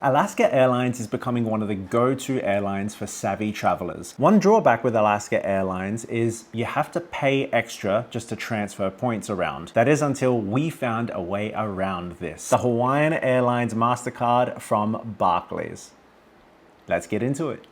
Alaska Airlines is becoming one of the go-to airlines for savvy travelers. One drawback with Alaska Airlines is you have to pay extra just to transfer points around. That is until we found a way around this. The Hawaiian Airlines MasterCard from Barclays. Let's get into it.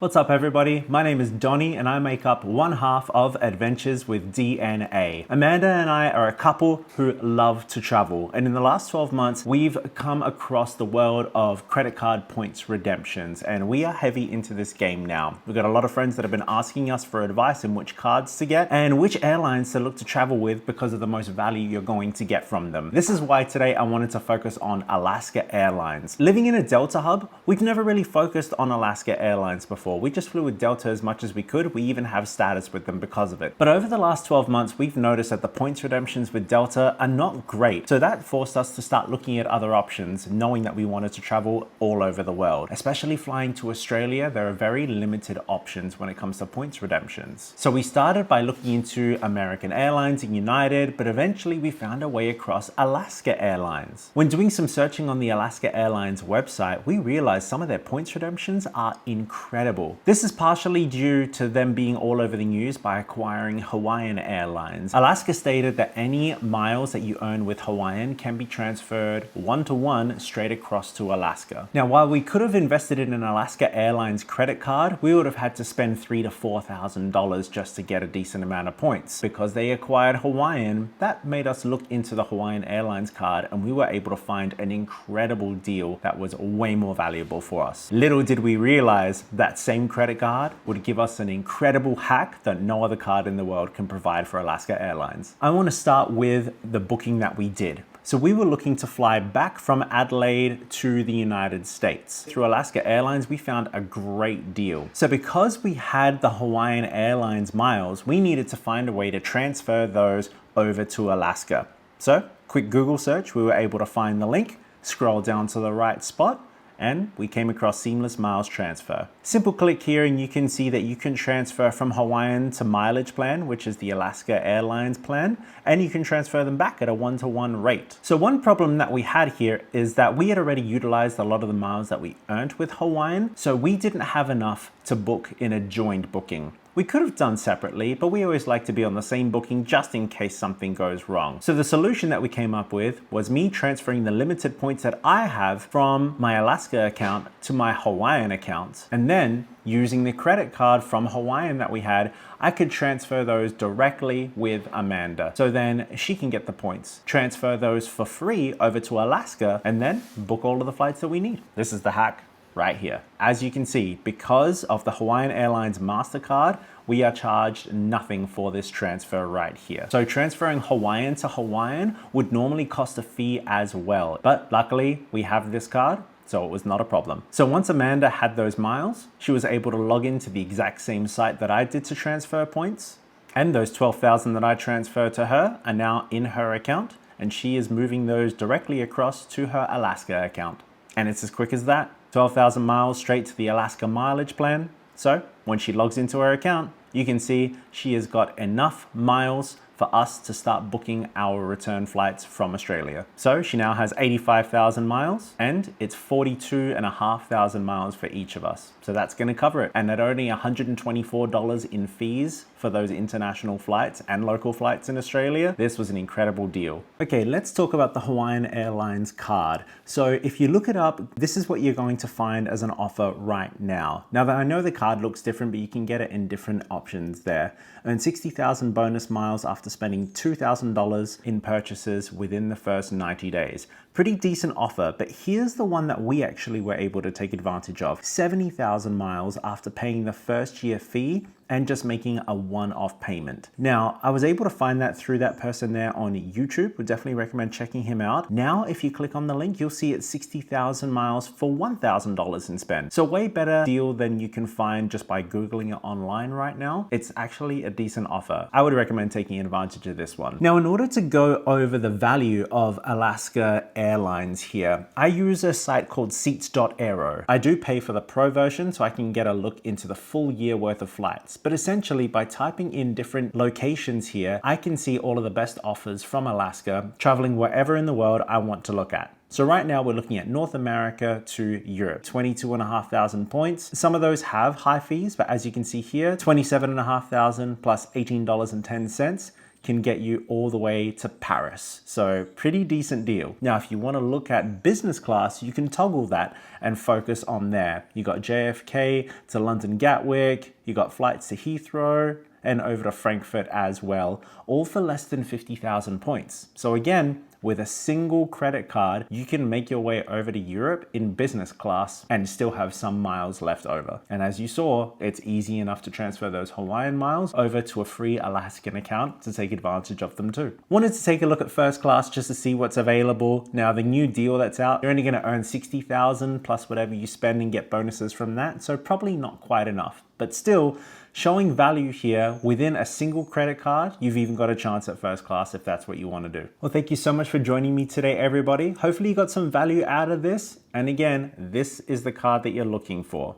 What's up everybody? My name is Donnie and I make up one half of Adventures with DNA. Amanda and I are a couple who love to travel, and in the last 12 months we've come across the world of credit card points redemptions, and we are heavy into this game now. We've got a lot of friends that have been asking us for advice in which cards to get and which airlines to look to travel with because of the most value you're going to get from them. This is why today I wanted to focus on Alaska Airlines. Living in a Delta hub, we've never really focused on Alaska Airlines before. We just flew with Delta as much as we could. We even have status with them because of it. But over the last 12 months, we've noticed that the points redemptions with Delta are not great. So that forced us to start looking at other options, knowing that we wanted to travel all over the world. Especially flying to Australia, there are very limited options when it comes to points redemptions. So we started by looking into American Airlines and United, but eventually we found our way across Alaska Airlines. When doing some searching on the Alaska Airlines website, we realized some of their points redemptions are incredible. This is partially due to them being all over the news by acquiring Hawaiian Airlines. Alaska stated that any miles that you earn with Hawaiian can be transferred one-to-one straight across to Alaska. Now, while we could have invested in an Alaska Airlines credit card, we would have had to spend $3,000 to $4,000 just to get a decent amount of points. Because they acquired Hawaiian, that made us look into the Hawaiian Airlines card, and we were able to find an incredible deal that was way more valuable for us. Little did we realize that same credit card would give us an incredible hack that no other card in the world can provide for Alaska Airlines. I want to start with the booking that we did. So we were looking to fly back from Adelaide to the United States. Through Alaska Airlines, we found a great deal. So because we had the Hawaiian Airlines miles, we needed to find a way to transfer those over to Alaska. So quick Google search, we were able to find the link, scroll down to the right spot, and we came across Seamless Miles Transfer. Simple click here and you can see that you can transfer from Hawaiian to Mileage Plan, which is the Alaska Airlines plan, and you can transfer them back at a one-to-one rate. So one problem that we had here is that we had already utilized a lot of the miles that we earned with Hawaiian, so we didn't have enough to book in a joined booking. We could have done separately, but we always like to be on the same booking just in case something goes wrong. So the solution that we came up with was me transferring the limited points that I have from my Alaska account to my Hawaiian account. And then using the credit card from Hawaiian that we had, I could transfer those directly with Amanda. So then she can get the points, transfer those for free over to Alaska, and then book all of the flights that we need. This is the hack right here. As you can see, because of the Hawaiian Airlines MasterCard, we are charged nothing for this transfer right here. So transferring Hawaiian to Hawaiian would normally cost a fee as well. But luckily we have this card, so it was not a problem. So once Amanda had those miles, she was able to log into the exact same site that I did to transfer points. And those 12,000 that I transferred to her are now in her account, and she is moving those directly across to her Alaska account. And it's as quick as that. 12,000 miles straight to the Alaska mileage plan. So when she logs into her account, you can see she has got enough miles for us to start booking our return flights from Australia. So she now has 85,000 miles and it's 42,500 miles for each of us. So that's gonna cover it. And at only $124 in fees for those international flights and local flights in Australia, this was an incredible deal. Okay, let's talk about the Hawaiian Airlines card. So if you look it up, this is what you're going to find as an offer right now. Now that I know the card looks different, but you can get it in different options there. Earn 60,000 bonus miles after spending $2,000 in purchases within the first 90 days. Pretty decent offer, but here's the one that we actually were able to take advantage of. 70,000 miles after paying the first year fee and just making a one-off payment. Now, I was able to find that through that person there on YouTube. Would definitely recommend checking him out. Now, if you click on the link, you'll see it's 60,000 miles for $1,000 in spend. So way better deal than you can find just by Googling it online right now. It's actually a decent offer. I would recommend taking advantage of this one. Now, in order to go over the value of Alaska Airlines here, I use a site called Seats.aero. I do pay for the pro version so I can get a look into the full year worth of flights. But essentially, by typing in different locations here, I can see all of the best offers from Alaska, traveling wherever in the world I want to look at. So right now we're looking at North America to Europe, 22,500 points. Some of those have high fees, but as you can see here, 27,500 plus $18.10 can get you all the way to Paris. So pretty decent deal. Now, if you want to look at business class, you can toggle that and focus on there. You got JFK to London Gatwick, you got flights to Heathrow and over to Frankfurt as well, all for less than 50,000 points. So again, with a single credit card, you can make your way over to Europe in business class and still have some miles left over. And as you saw, it's easy enough to transfer those Hawaiian miles over to a free Alaskan account to take advantage of them too. Wanted to take a look at first class just to see what's available. Now, the new deal that's out, you're only gonna earn 60,000 plus whatever you spend and get bonuses from that. So probably not quite enough, but still, showing value here within a single credit card, you've even got a chance at first class if that's what you want to do. Well, thank you so much for joining me today, everybody. Hopefully you got some value out of this. And again, this is the card that you're looking for.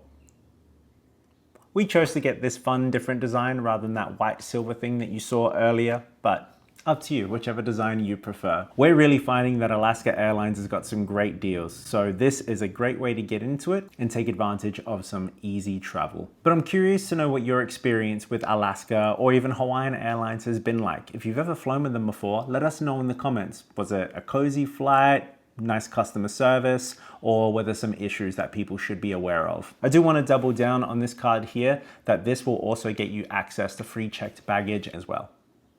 We chose to get this fun, different design rather than that white silver thing that you saw earlier, but up to you, whichever design you prefer. We're really finding that Alaska Airlines has got some great deals, so this is a great way to get into it and take advantage of some easy travel. But I'm curious to know what your experience with Alaska or even Hawaiian Airlines has been like. If you've ever flown with them before, let us know in the comments. Was it a cozy flight? Nice customer service, or were there some issues that people should be aware of? I do want to double down on this card here that this will also get you access to free checked baggage as well.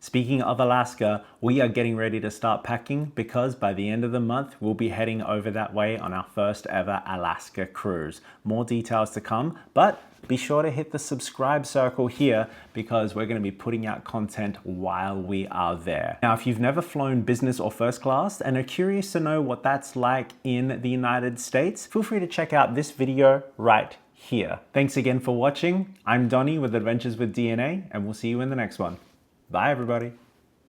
Speaking of Alaska, we are getting ready to start packing because by the end of the month, we'll be heading over that way on our first ever Alaska cruise. More details to come, but be sure to hit the subscribe circle here because we're going to be putting out content while we are there. Now, if you've never flown business or first class and are curious to know what that's like in the United States, feel free to check out this video right here. Thanks again for watching. I'm Donnie with Adventures with DNA, and we'll see you in the next one. Bye, everybody.